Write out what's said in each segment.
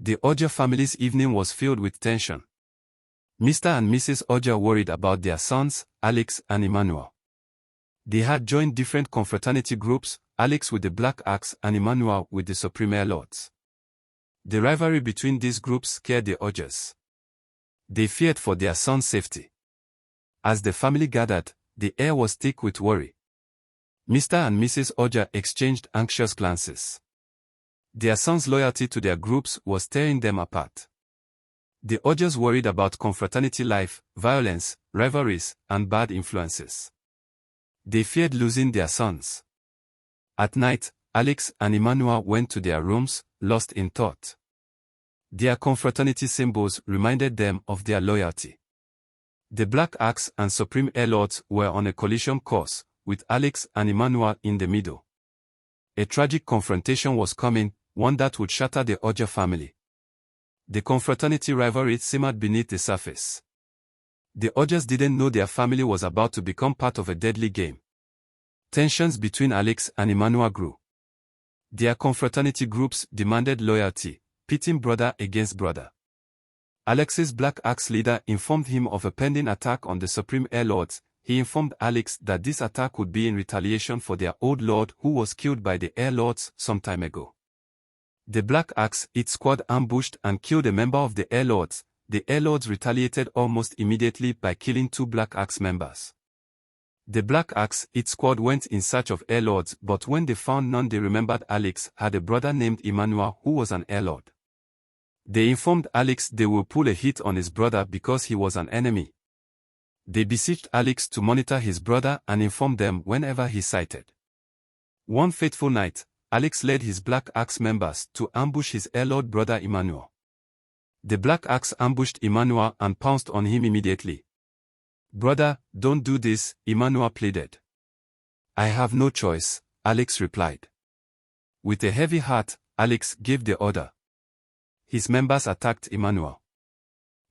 The Ajah family's evening was filled with tension. Mr. and Mrs. Ajah worried about their sons, Alex and Emmanuel. They had joined different confraternity groups, Alex with the Black Axe and Emmanuel with the Supreme Air Lords. The rivalry between these groups scared the Ajahs. They feared for their son's safety. As the family gathered, the air was thick with worry. Mr. and Mrs. Ajah exchanged anxious glances. Their son's loyalty to their groups was tearing them apart. The Ajahs worried about confraternity life, violence, rivalries, and bad influences. They feared losing their sons. At night, Alex and Emmanuel went to their rooms, lost in thought. Their confraternity symbols reminded them of their loyalty. The Black Axe and Supreme Air Lords were on a collision course, with Alex and Emmanuel in the middle. A tragic confrontation was coming, one that would shatter the Ajah family. The confraternity rivalry simmered beneath the surface. The Ajahs didn't know their family was about to become part of a deadly game. Tensions between Alex and Emmanuel grew. Their confraternity groups demanded loyalty, pitting brother against brother. Alex's Black Axe leader informed him of a pending attack on the Supreme Air Lords. He informed Alex that this attack would be in retaliation for their old lord who was killed by the Air Lords some time ago. The Black Axe, its squad ambushed and killed a member of the Air Lords. The Air Lords retaliated almost immediately by killing 2 Black Axe members. The Black Axe, its squad went in search of Air Lords, but when they found none they remembered Alex had a brother named Emmanuel who was an Air Lord. They informed Alex they would pull a hit on his brother because he was an enemy. They beseeched Alex to monitor his brother and inform them whenever he sighted. One fateful night, Alex led his Black Axe members to ambush his Air Lord brother Emmanuel. The Black Axe ambushed Emmanuel and pounced on him immediately. "Brother, don't do this," Emmanuel pleaded. "I have no choice," Alex replied. With a heavy heart, Alex gave the order. His members attacked Emmanuel.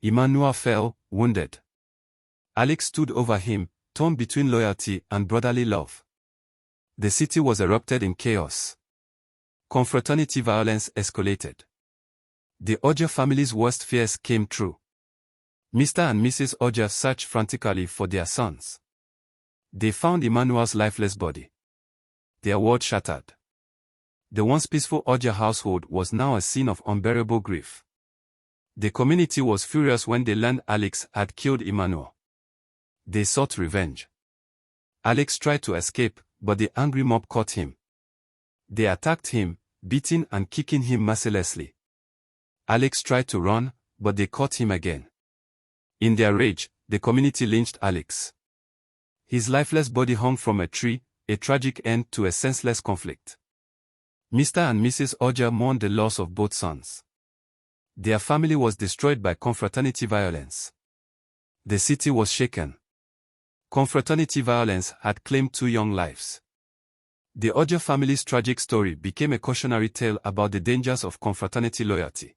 Emmanuel fell, wounded. Alex stood over him, torn between loyalty and brotherly love. The city was erupted in chaos. Confraternity violence escalated. The Ajah family's worst fears came true. Mr. and Mrs. Ajah searched frantically for their sons. They found Emmanuel's lifeless body. Their world shattered. The once peaceful Ajah household was now a scene of unbearable grief. The community was furious when they learned Alex had killed Emmanuel. They sought revenge. Alex tried to escape, but the angry mob caught him. They attacked him, beating and kicking him mercilessly. Alex tried to run, but they caught him again. In their rage, the community lynched Alex. His lifeless body hung from a tree, a tragic end to a senseless conflict. Mr. and Mrs. Ajah mourned the loss of both sons. Their family was destroyed by confraternity violence. The city was shaken. Confraternity violence had claimed 2 young lives. The Ajah family's tragic story became a cautionary tale about the dangers of confraternity loyalty.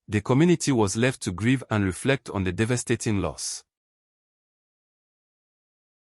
The community was left to grieve and reflect on the devastating loss.